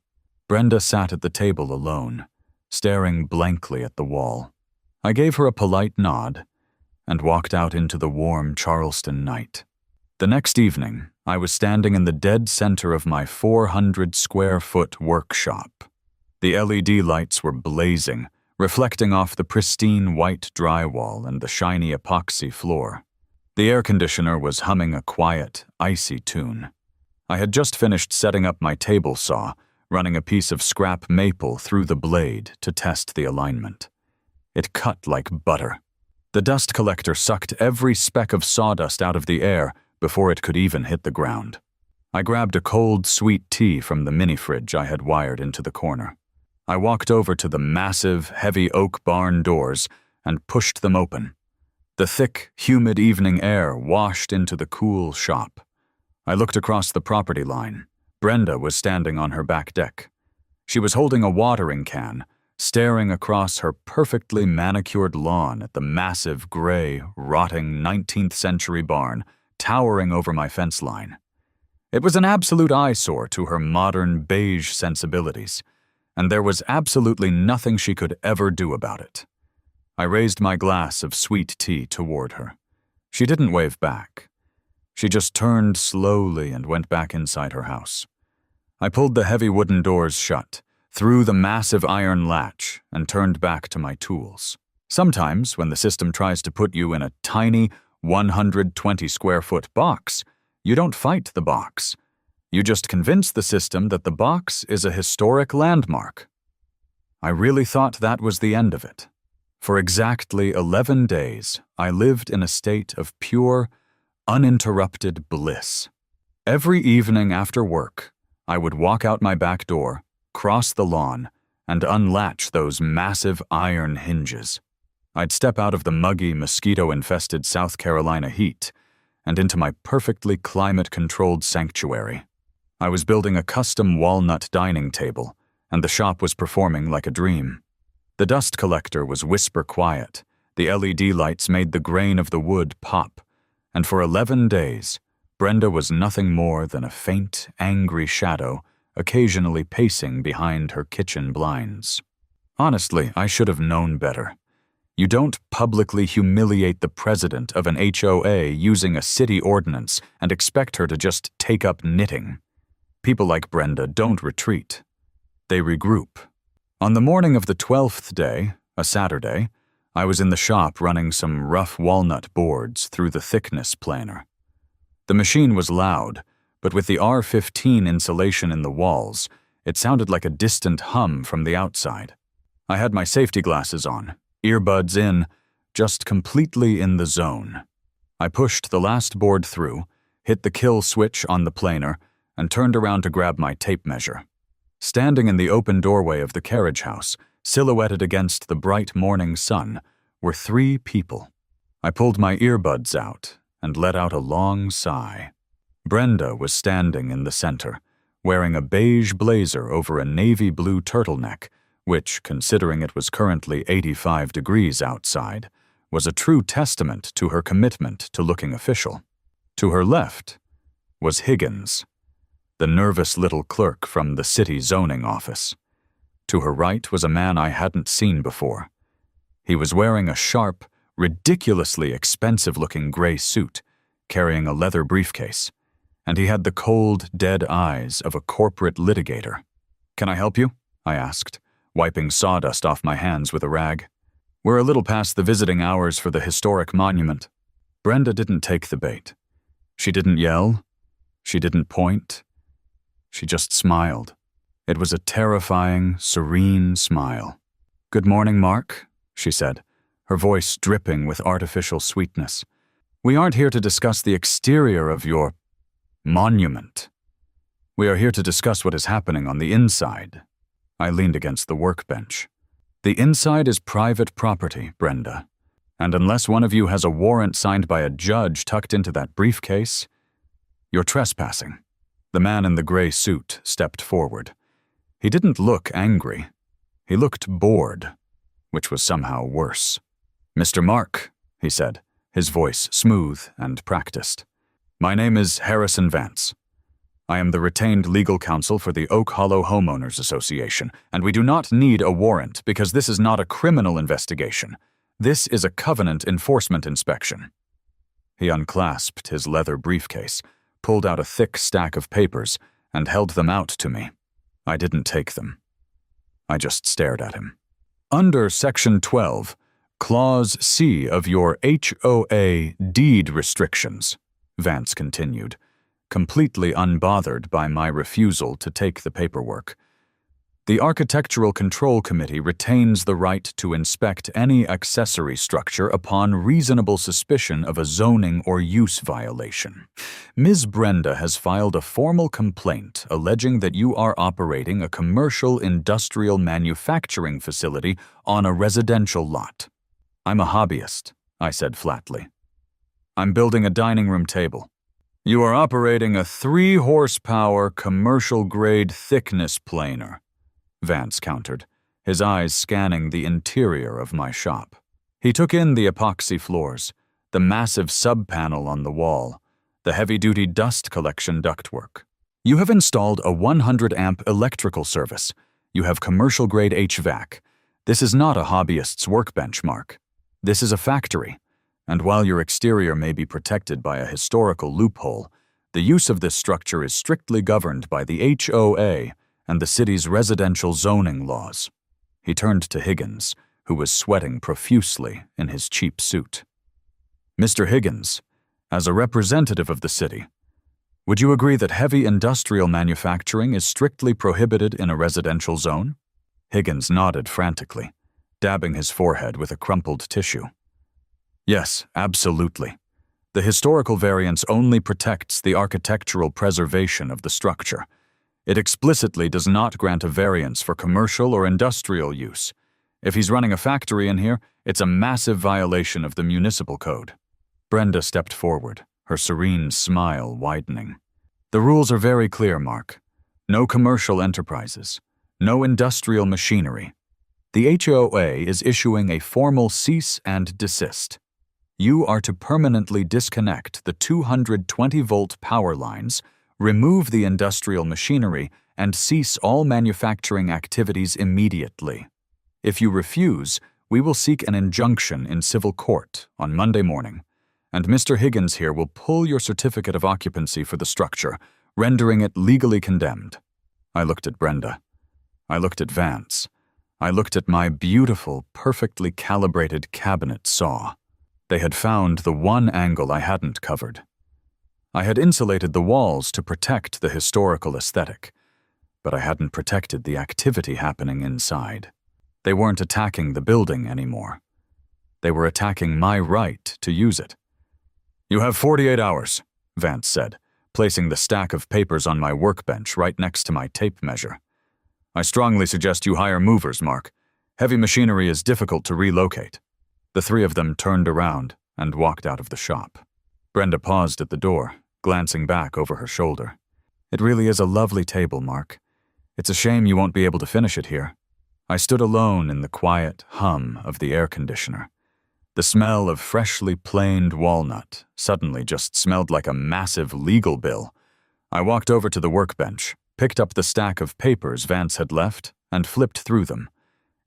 Brenda sat at the table alone, staring blankly at the wall. I gave her a polite nod and walked out into the warm Charleston night. The next evening, I was standing in the dead center of my 400-square-foot workshop. The LED lights were blazing, reflecting off the pristine white drywall and the shiny epoxy floor. The air conditioner was humming a quiet, icy tune. I had just finished setting up my table saw, running a piece of scrap maple through the blade to test the alignment. It cut like butter. The dust collector sucked every speck of sawdust out of the air before it could even hit the ground. I grabbed a cold, sweet tea from the mini-fridge I had wired into the corner. I walked over to the massive, heavy oak barn doors and pushed them open. The thick, humid evening air washed into the cool shop. I looked across the property line. Brenda was standing on her back deck. She was holding a watering can, staring across her perfectly manicured lawn at the massive, gray, rotting 19th century barn towering over my fence line. It was an absolute eyesore to her modern beige sensibilities, and there was absolutely nothing she could ever do about it. I raised my glass of sweet tea toward her. She didn't wave back. She just turned slowly and went back inside her house. I pulled the heavy wooden doors shut, threw the massive iron latch, and turned back to my tools. Sometimes, when the system tries to put you in a tiny 120-square-foot box, you don't fight the box. You just convince the system that the box is a historic landmark. I really thought that was the end of it. For exactly 11 days, I lived in a state of pure, uninterrupted bliss. Every evening after work, I would walk out my back door, cross the lawn, and unlatch those massive iron hinges. I'd step out of the muggy, mosquito-infested South Carolina heat and into my perfectly climate-controlled sanctuary. I was building a custom walnut dining table, and the shop was performing like a dream. The dust collector was whisper quiet, the LED lights made the grain of the wood pop, and for 11 days, Brenda was nothing more than a faint, angry shadow occasionally pacing behind her kitchen blinds. Honestly, I should have known better. You don't publicly humiliate the president of an HOA using a city ordinance and expect her to just take up knitting. People like Brenda don't retreat. They regroup. On the morning of the 12th day, a Saturday, I was in the shop running some rough walnut boards through the thickness planer. The machine was loud, but with the R15 insulation in the walls, it sounded like a distant hum from the outside. I had my safety glasses on, earbuds in, just completely in the zone. I pushed the last board through, hit the kill switch on the planer, and turned around to grab my tape measure. Standing in the open doorway of the carriage house, silhouetted against the bright morning sun, were 3 people. I pulled my earbuds out and let out a long sigh. Brenda was standing in the center, wearing a beige blazer over a navy blue turtleneck, which, considering it was currently 85 degrees outside, was a true testament to her commitment to looking official. To her left was Higgins, the nervous little clerk from the city zoning office. To her right was a man I hadn't seen before. He was wearing a sharp, ridiculously expensive-looking gray suit, carrying a leather briefcase, and he had the cold, dead eyes of a corporate litigator. "Can I help you?" I asked, wiping sawdust off my hands with a rag. "We're a little past the visiting hours for the historic monument." Brenda didn't take the bait. She didn't yell. She didn't point. She just smiled. It was a terrifying, serene smile. "Good morning, Mark," she said, her voice dripping with artificial sweetness. "We aren't here to discuss the exterior of your monument. We are here to discuss what is happening on the inside." I leaned against the workbench. "The inside is private property, Brenda, and unless one of you has a warrant signed by a judge tucked into that briefcase, you're trespassing." The man in the gray suit stepped forward. He didn't look angry. He looked bored, which was somehow worse. "Mr. Mark," he said, his voice smooth and practiced. "My name is Harrison Vance. I am the retained legal counsel for the Oak Hollow Homeowners Association, and we do not need a warrant because this is not a criminal investigation. This is a covenant enforcement inspection." He unclasped his leather briefcase, pulled out a thick stack of papers, and held them out to me. I didn't take them. I just stared at him. "Under Section 12, Clause C of your HOA deed restrictions," Vance continued, completely unbothered by my refusal to take the paperwork, The Architectural Control Committee retains the right to inspect any accessory structure upon reasonable suspicion of a zoning or use violation. Ms. Brenda has filed a formal complaint alleging that you are operating a commercial industrial manufacturing facility on a residential lot. I'm a hobbyist, I said flatly. I'm building a dining room table. You are operating a 3-horsepower commercial-grade thickness planer, Vance countered, his eyes scanning the interior of my shop. He took in the epoxy floors, the massive sub-panel on the wall, the heavy-duty dust collection ductwork. You have installed a 100-amp electrical service. You have commercial-grade HVAC. This is not a hobbyist's workbench, Mark. This is a factory. And while your exterior may be protected by a historical loophole, the use of this structure is strictly governed by the HOA and the city's residential zoning laws. He turned to Higgins, who was sweating profusely in his cheap suit. Mr. Higgins, as a representative of the city, would you agree that heavy industrial manufacturing is strictly prohibited in a residential zone? Higgins nodded frantically, dabbing his forehead with a crumpled tissue. Yes, absolutely. The historical variance only protects the architectural preservation of the structure. It explicitly does not grant a variance for commercial or industrial use. If he's running a factory in here, it's a massive violation of the municipal code. Brenda stepped forward, her serene smile widening. The rules are very clear, Mark. No commercial enterprises. No industrial machinery. The HOA is issuing a formal cease and desist. You are to permanently disconnect the 220-volt power lines, remove the industrial machinery, and cease all manufacturing activities immediately. If you refuse, we will seek an injunction in civil court on Monday morning, and Mr. Higgins here will pull your certificate of occupancy for the structure, rendering it legally condemned. I looked at Brenda. I looked at Vance. I looked at my beautiful, perfectly calibrated cabinet saw. They had found the one angle I hadn't covered. I had insulated the walls to protect the historical aesthetic, but I hadn't protected the activity happening inside. They weren't attacking the building anymore. They were attacking my right to use it. You have 48 hours, Vance said, placing the stack of papers on my workbench right next to my tape measure. I strongly suggest you hire movers, Mark. Heavy machinery is difficult to relocate. The three of them turned around and walked out of the shop. Brenda paused at the door, glancing back over her shoulder. It really is a lovely table, Mark. It's a shame you won't be able to finish it here. I stood alone in the quiet hum of the air conditioner. The smell of freshly planed walnut suddenly just smelled like a massive legal bill. I walked over to the workbench, picked up the stack of papers Vance had left, and flipped through them.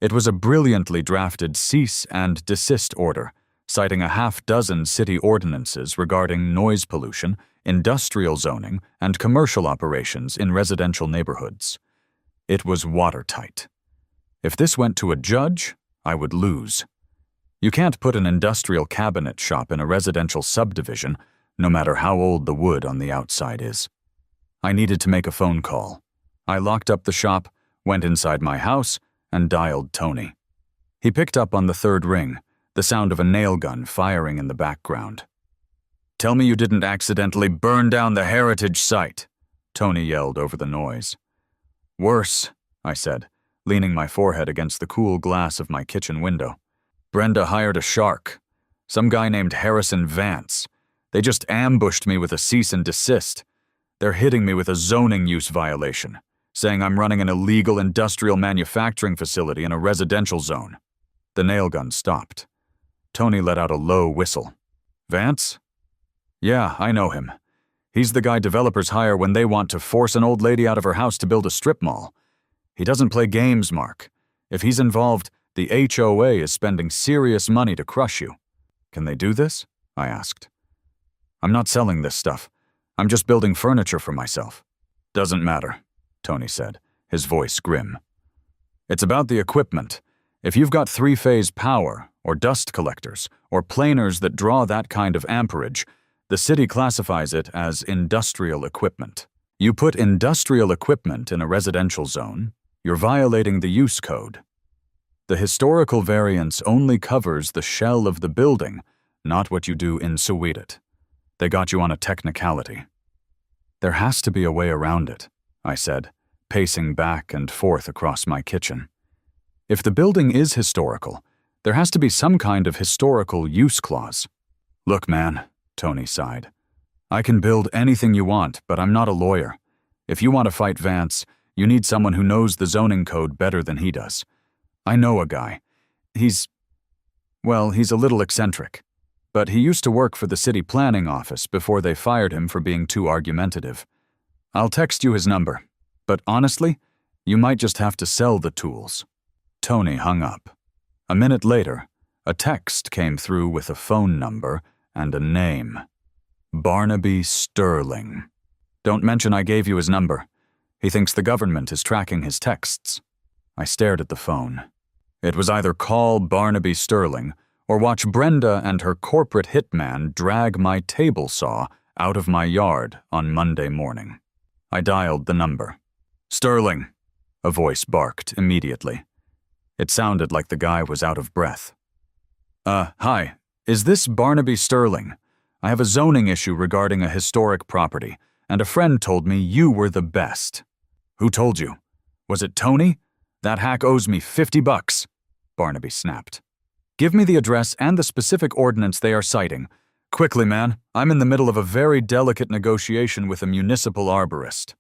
It was a brilliantly drafted cease and desist order, citing a half-dozen city ordinances regarding noise pollution, industrial zoning, and commercial operations in residential neighborhoods. It was watertight. If this went to a judge, I would lose. You can't put an industrial cabinet shop in a residential subdivision, no matter how old the wood on the outside is. I needed to make a phone call. I locked up the shop, went inside my house, and dialed Tony. He picked up on the third ring, the sound of a nail gun firing in the background. Tell me you didn't accidentally burn down the heritage site, Tony yelled over the noise. Worse, I said, leaning my forehead against the cool glass of my kitchen window. Brenda hired a shark. Some guy named Harrison Vance. They just ambushed me with a cease and desist. They're hitting me with a zoning use violation, saying I'm running an illegal industrial manufacturing facility in a residential zone. The nail gun stopped. Tony let out a low whistle. Vance? Yeah, I know him. He's the guy developers hire when they want to force an old lady out of her house to build a strip mall. He doesn't play games, Mark. If he's involved, the HOA is spending serious money to crush you. Can they do this? I asked. I'm not selling this stuff. I'm just building furniture for myself. Doesn't matter, Tony said, his voice grim. It's about the equipment. If you've got three-phase power, or dust collectors, or planers that draw that kind of amperage, the city classifies it as industrial equipment. You put industrial equipment in a residential zone, You're violating the use code. The historical variance only covers the shell of the building, not what you do inside it. They got you on a technicality. There has to be a way around it, I said, pacing back and forth across my kitchen. If the building is historical, there has to be some kind of historical use clause. Look, man, Tony sighed. I can build anything you want, but I'm not a lawyer. If you want to fight Vance, you need someone who knows the zoning code better than he does. I know a guy. He's a little eccentric. But he used to work for the city planning office before they fired him for being too argumentative. I'll text you his number, but honestly, you might just have to sell the tools. Tony hung up. A minute later, a text came through with a phone number and a name. Barnaby Sterling. Don't mention I gave you his number. He thinks the government is tracking his texts. I stared at the phone. It was either call Barnaby Sterling or watch Brenda and her corporate hitman drag my table saw out of my yard on Monday morning. I dialed the number. Sterling, a voice barked immediately. It sounded like the guy was out of breath. Hi, is this Barnaby Sterling? I have a zoning issue regarding a historic property, and a friend told me you were the best. Who told you? Was it Tony? That hack owes me $50, Barnaby snapped. Give me the address and the specific ordinance they are citing. Quickly, man. I'm in the middle of a very delicate negotiation with a municipal arborist.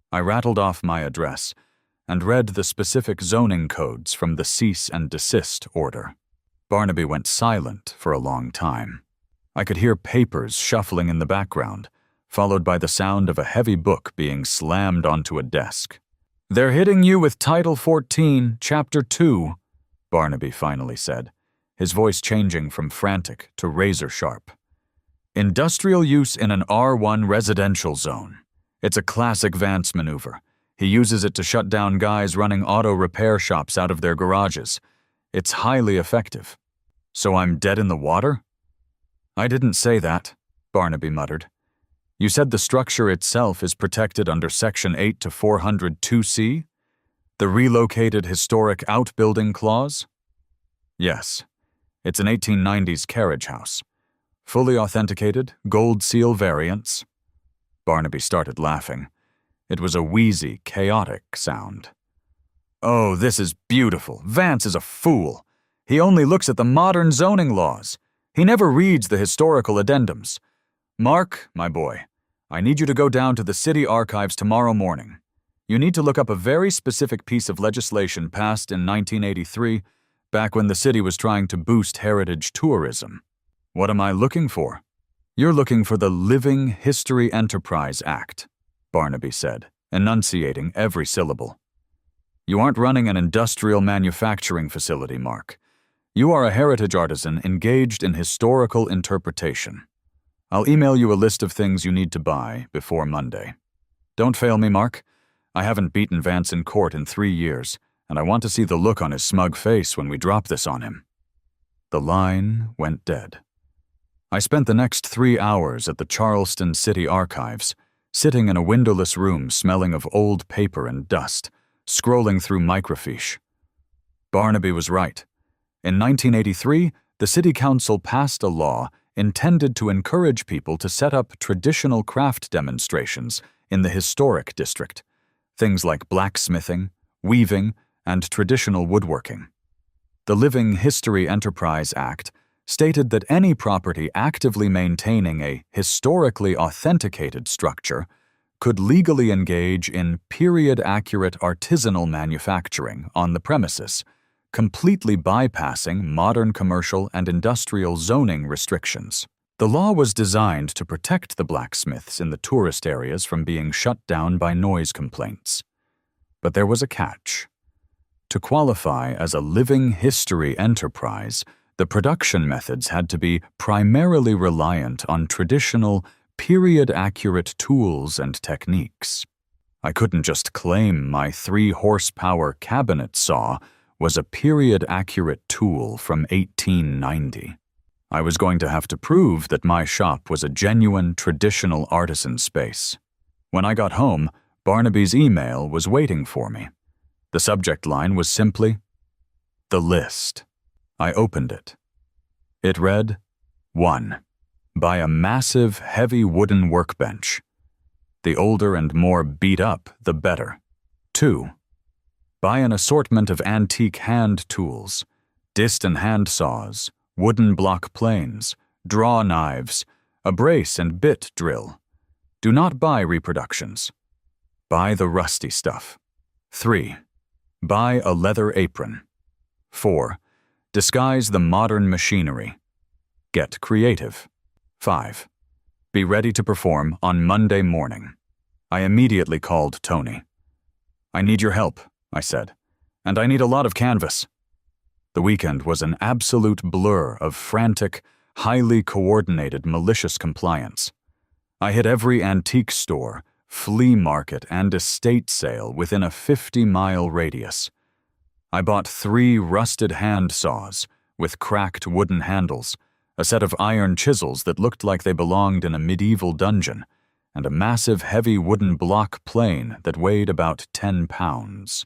I rattled off my address and read the specific zoning codes from the cease and desist order. Barnaby went silent for a long time. I could hear papers shuffling in the background, followed by the sound of a heavy book being slammed onto a desk. They're hitting you with Title 14, Chapter 2, Barnaby finally said, his voice changing from frantic to razor-sharp. Industrial use in an R1 residential zone. It's a classic Vance maneuver. He uses it to shut down guys running auto repair shops out of their garages. It's highly effective. So I'm dead in the water? I didn't say that, Barnaby muttered. You said the structure itself is protected under Section 8 to 402C? The relocated historic outbuilding clause? Yes. It's an 1890s carriage house. Fully authenticated, gold seal variants. Barnaby started laughing. It was a wheezy, chaotic sound. Oh, this is beautiful. Vance is a fool. He only looks at the modern zoning laws. He never reads the historical addendums. Mark, my boy, I need you to go down to the city archives tomorrow morning. You need to look up a very specific piece of legislation passed in 1983, back when the city was trying to boost heritage tourism. What am I looking for? You're looking for the Living History Enterprise Act, Barnaby said, enunciating every syllable. You aren't running an industrial manufacturing facility, Mark. You are a heritage artisan engaged in historical interpretation. I'll email you a list of things you need to buy before Monday. Don't fail me, Mark. I haven't beaten Vance in court in 3 years, and I want to see the look on his smug face when we drop this on him. The line went dead. I spent the next 3 hours at the Charleston City Archives, sitting in a windowless room smelling of old paper and dust, scrolling through microfiche. Barnaby was right. In 1983, the City Council passed a law intended to encourage people to set up traditional craft demonstrations in the historic district, things like blacksmithing, weaving, and traditional woodworking. The Living History Enterprise Act stated that any property actively maintaining a historically authenticated structure could legally engage in period-accurate artisanal manufacturing on the premises, completely bypassing modern commercial and industrial zoning restrictions. The law was designed to protect the blacksmiths in the tourist areas from being shut down by noise complaints. But there was a catch. To qualify as a living history enterprise, the production methods had to be primarily reliant on traditional, period-accurate tools and techniques. I couldn't just claim my 3-horsepower cabinet saw was a period-accurate tool from 1890. I was going to have to prove that my shop was a genuine traditional artisan space. When I got home, Barnaby's email was waiting for me. The subject line was simply, "The List." I opened it. It read, 1. Buy a massive, heavy wooden workbench. The older and more beat up, the better. 2. Buy an assortment of antique hand tools, disc and hand saws, wooden block planes, draw knives, a brace and bit drill. Do not buy reproductions. Buy the rusty stuff. 3. Buy a leather apron. 4. Disguise the modern machinery. Get creative. 5. Be ready to perform on Monday morning. I immediately called Tony. "I need your help," I said, "and I need a lot of canvas." The weekend was an absolute blur of frantic, highly coordinated, malicious compliance. I hit every antique store, flea market, and estate sale within a 50-mile radius. I bought 3 rusted hand saws with cracked wooden handles, a set of iron chisels that looked like they belonged in a medieval dungeon, and a massive heavy wooden block plane that weighed about 10 pounds.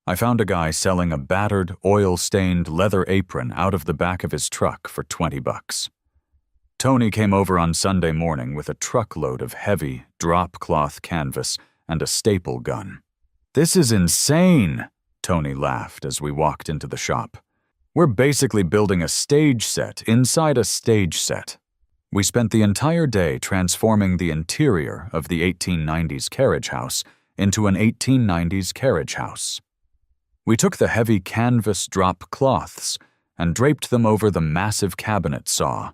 I found a guy selling a battered, oil-stained leather apron out of the back of his truck for $20. Tony came over on Sunday morning with a truckload of heavy, drop-cloth canvas and a staple gun. "This is insane," Tony laughed as we walked into the shop. "We're basically building a stage set inside a stage set." We spent the entire day transforming the interior of the 1890s carriage house into an 1890s carriage house. We took the heavy canvas drop cloths and draped them over the massive cabinet saw,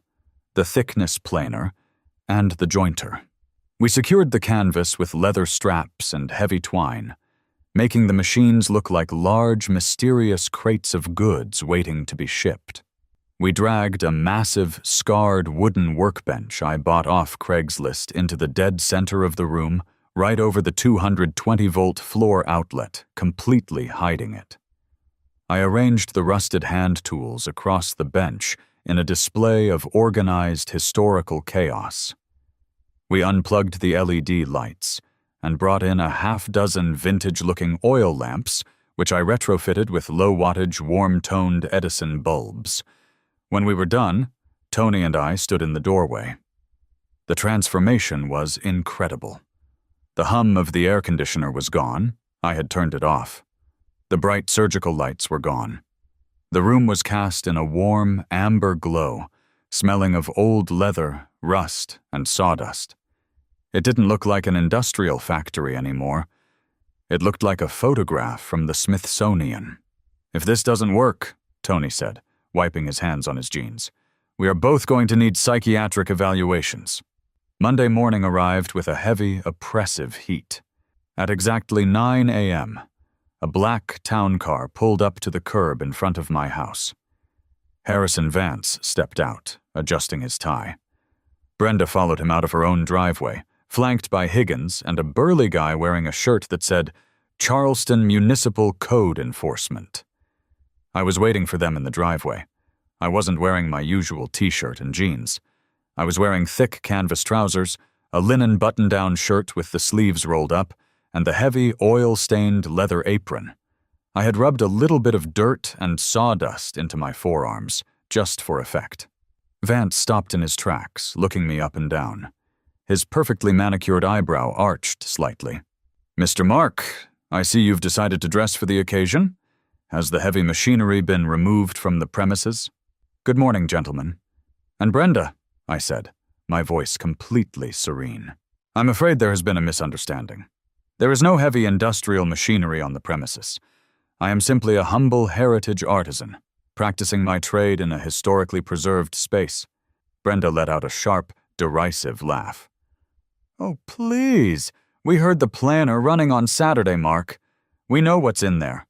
the thickness planer, and the jointer. We secured the canvas with leather straps and heavy twine, making the machines look like large, mysterious crates of goods waiting to be shipped. We dragged a massive, scarred wooden workbench I bought off Craigslist into the dead center of the room, right over the 220-volt floor outlet, completely hiding it. I arranged the rusted hand tools across the bench in a display of organized historical chaos. We unplugged the LED lights and brought in a half-dozen vintage-looking oil lamps, which I retrofitted with low-wattage, warm-toned Edison bulbs. When we were done, Tony and I stood in the doorway. The transformation was incredible. The hum of the air conditioner was gone. I had turned it off. The bright surgical lights were gone. The room was cast in a warm, amber glow, smelling of old leather, rust, and sawdust. It didn't look like an industrial factory anymore. It looked like a photograph from the Smithsonian. "If this doesn't work," Tony said, wiping his hands on his jeans, "we are both going to need psychiatric evaluations." Monday morning arrived with a heavy, oppressive heat. At exactly 9 a.m., a black town car pulled up to the curb in front of my house. Harrison Vance stepped out, adjusting his tie. Brenda followed him out of her own driveway, flanked by Higgins and a burly guy wearing a shirt that said, "Charleston Municipal Code Enforcement." I was waiting for them in the driveway. I wasn't wearing my usual t-shirt and jeans. I was wearing thick canvas trousers, a linen button-down shirt with the sleeves rolled up, and the heavy, oil-stained leather apron. I had rubbed a little bit of dirt and sawdust into my forearms, just for effect. Vance stopped in his tracks, looking me up and down. His perfectly manicured eyebrow arched slightly. "Mr. Mark, I see you've decided to dress for the occasion. Has the heavy machinery been removed from the premises?" "Good morning, gentlemen." "And Brenda," I said, my voice completely serene. "I'm afraid there has been a misunderstanding. There is no heavy industrial machinery on the premises. I am simply a humble heritage artisan, practicing my trade in a historically preserved space." Brenda let out a sharp, derisive laugh. "Oh, please. We heard the planner running on Saturday, Mark. We know what's in there.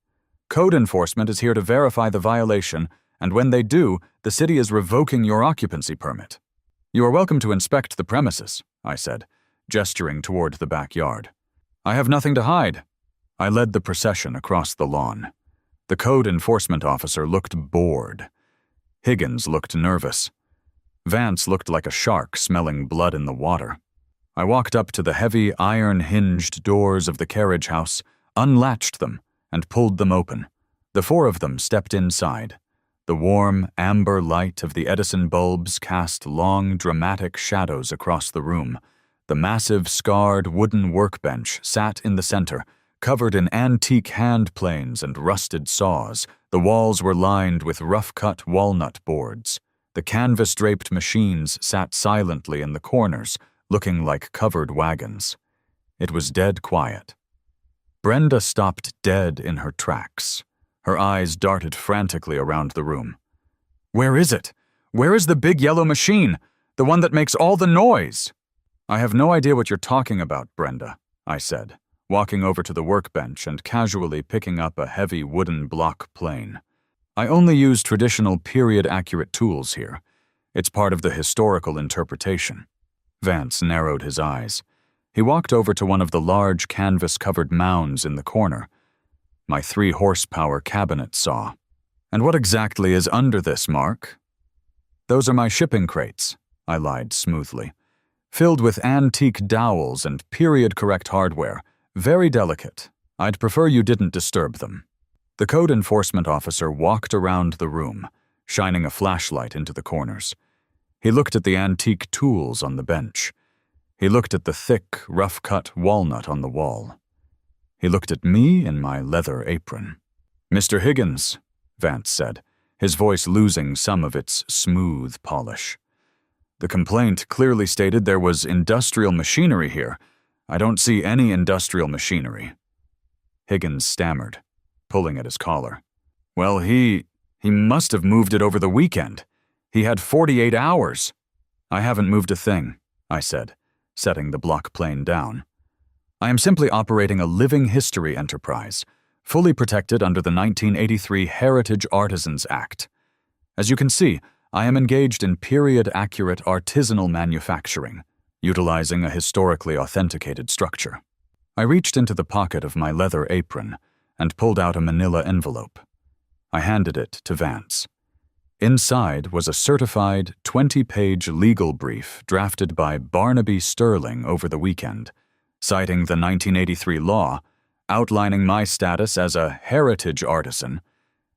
Code enforcement is here to verify the violation, and when they do, the city is revoking your occupancy permit." "You are welcome to inspect the premises," I said, gesturing toward the backyard. "I have nothing to hide." I led the procession across the lawn. The code enforcement officer looked bored. Higgins looked nervous. Vance looked like a shark smelling blood in the water. I walked up to the heavy, iron-hinged doors of the carriage house, unlatched them, and pulled them open. The four of them stepped inside. The warm, amber light of the Edison bulbs cast long, dramatic shadows across the room. The massive, scarred wooden workbench sat in the center, covered in antique hand planes and rusted saws. The walls were lined with rough-cut walnut boards. The canvas-draped machines sat silently in the corners, looking like covered wagons. It was dead quiet. Brenda stopped dead in her tracks. Her eyes darted frantically around the room. "Where is it? Where is the big yellow machine? The one that makes all the noise?" "I have no idea what you're talking about, Brenda," I said, walking over to the workbench and casually picking up a heavy wooden block plane. "I only use traditional period-accurate tools here. It's part of the historical interpretation." Vance narrowed his eyes. He walked over to one of the large canvas-covered mounds in the corner. My 3-horsepower cabinet saw. "And what exactly is under this, Mark?" "Those are my shipping crates," I lied smoothly. "Filled with antique dowels and period-correct hardware. Very delicate. I'd prefer you didn't disturb them." The code enforcement officer walked around the room, shining a flashlight into the corners. He looked at the antique tools on the bench. He looked at the thick, rough-cut walnut on the wall. He looked at me in my leather apron. "Mr. Higgins," Vance said, his voice losing some of its smooth polish. "The complaint clearly stated there was industrial machinery here. I don't see any industrial machinery." Higgins stammered, pulling at his collar. "Well, he must have moved it over the weekend. He had 48 hours. "I haven't moved a thing," I said, setting the block plane down. "I am simply operating a living history enterprise, fully protected under the 1983 Heritage Artisans Act. As you can see, I am engaged in period-accurate artisanal manufacturing, utilizing a historically authenticated structure." I reached into the pocket of my leather apron and pulled out a manila envelope. I handed it to Vance. Inside was a certified 20-page legal brief drafted by Barnaby Sterling over the weekend, citing the 1983 law, outlining my status as a heritage artisan,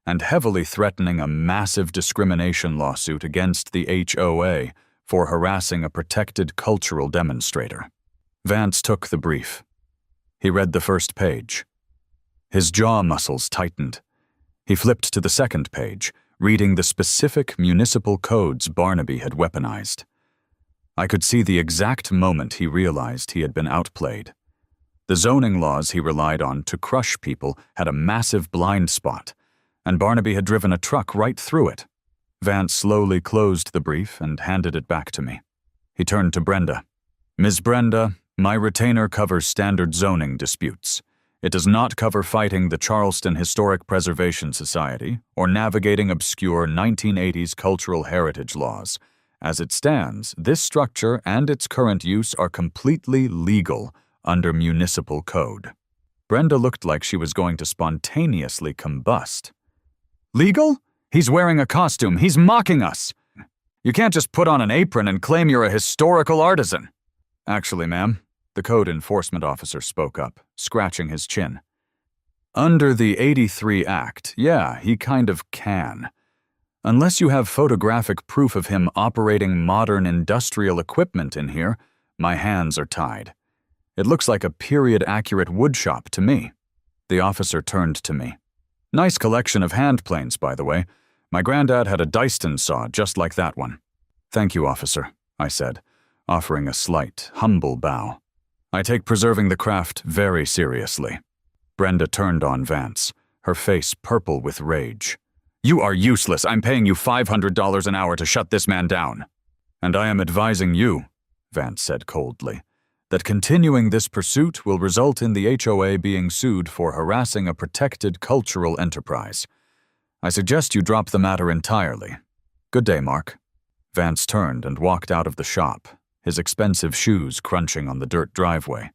and heavily threatening a massive discrimination lawsuit against the HOA for harassing a protected cultural demonstrator. Vance took the brief. He read the first page. His jaw muscles tightened. He flipped to the second page, reading the specific municipal codes Barnaby had weaponized. I could see the exact moment he realized he had been outplayed. The zoning laws he relied on to crush people had a massive blind spot, and Barnaby had driven a truck right through it. Vance slowly closed the brief and handed it back to me. He turned to Brenda. "Ms. Brenda, my retainer covers standard zoning disputes. It does not cover fighting the Charleston Historic Preservation Society or navigating obscure 1980s cultural heritage laws. As it stands, this structure and its current use are completely legal under municipal code." Brenda looked like she was going to spontaneously combust. "Legal? He's wearing a costume. He's mocking us. You can't just put on an apron and claim you're a historical artisan." "Actually, ma'am," the code enforcement officer spoke up, scratching his chin. "Under the 83 Act, yeah, he kind of can. Unless you have photographic proof of him operating modern industrial equipment in here, my hands are tied. It looks like a period-accurate woodshop to me." The officer turned to me. "Nice collection of hand planes, by the way. My granddad had a Dyston saw just like that one." "Thank you, officer," I said, offering a slight, humble bow. "I take preserving the craft very seriously." Brenda turned on Vance, her face purple with rage. "You are useless. I'm paying you $500 an hour to shut this man down." "And I am advising you," Vance said coldly, "that continuing this pursuit will result in the HOA being sued for harassing a protected cultural enterprise. I suggest you drop the matter entirely. Good day, Mark." Vance turned and walked out of the shop, his expensive shoes crunching on the dirt driveway.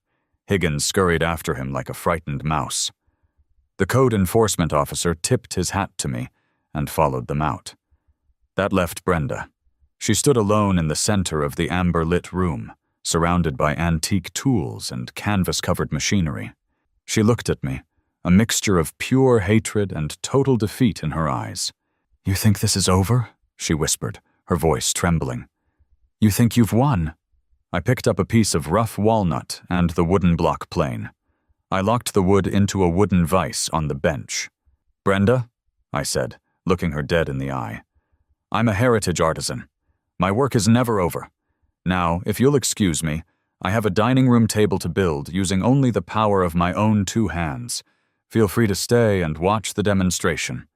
Higgins scurried after him like a frightened mouse. The code enforcement officer tipped his hat to me and followed them out. That left Brenda. She stood alone in the center of the amber-lit room, surrounded by antique tools and canvas-covered machinery. She looked at me, a mixture of pure hatred and total defeat in her eyes. "You think this is over?" she whispered, her voice trembling. "You think you've won?" I picked up a piece of rough walnut and the wooden block plane. I locked the wood into a wooden vise on the bench. "Brenda," I said, looking her dead in the eye, "I'm a heritage artisan. My work is never over. Now, if you'll excuse me, I have a dining room table to build using only the power of my own 2 hands. Feel free to stay and watch the demonstration.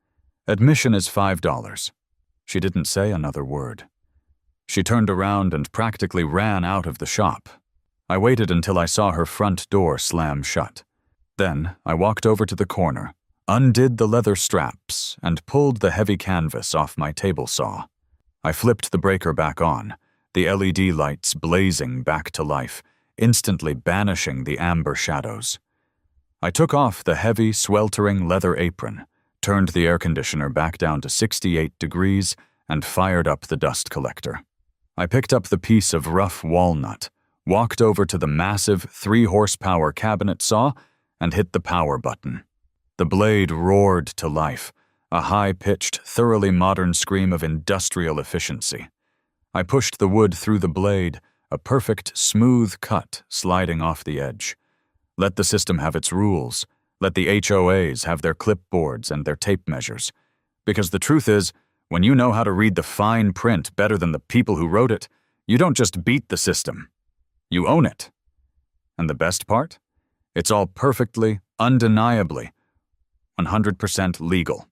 Admission is $5. She didn't say another word. She turned around and practically ran out of the shop. I waited until I saw her front door slam shut. Then I walked over to the corner, undid the leather straps, and pulled the heavy canvas off my table saw. I flipped the breaker back on, the LED lights blazing back to life, instantly banishing the amber shadows. I took off the heavy, sweltering leather apron, turned the air conditioner back down to 68 degrees, and fired up the dust collector. I picked up the piece of rough walnut, walked over to the massive 3-horsepower cabinet saw, and hit the power button. The blade roared to life, a high-pitched, thoroughly modern scream of industrial efficiency. I pushed the wood through the blade, a perfect, smooth cut sliding off the edge. Let the system have its rules. Let the HOAs have their clipboards and their tape measures. Because the truth is, when you know how to read the fine print better than the people who wrote it, you don't just beat the system. You own it. And the best part? It's all perfectly, undeniably, 100% legal.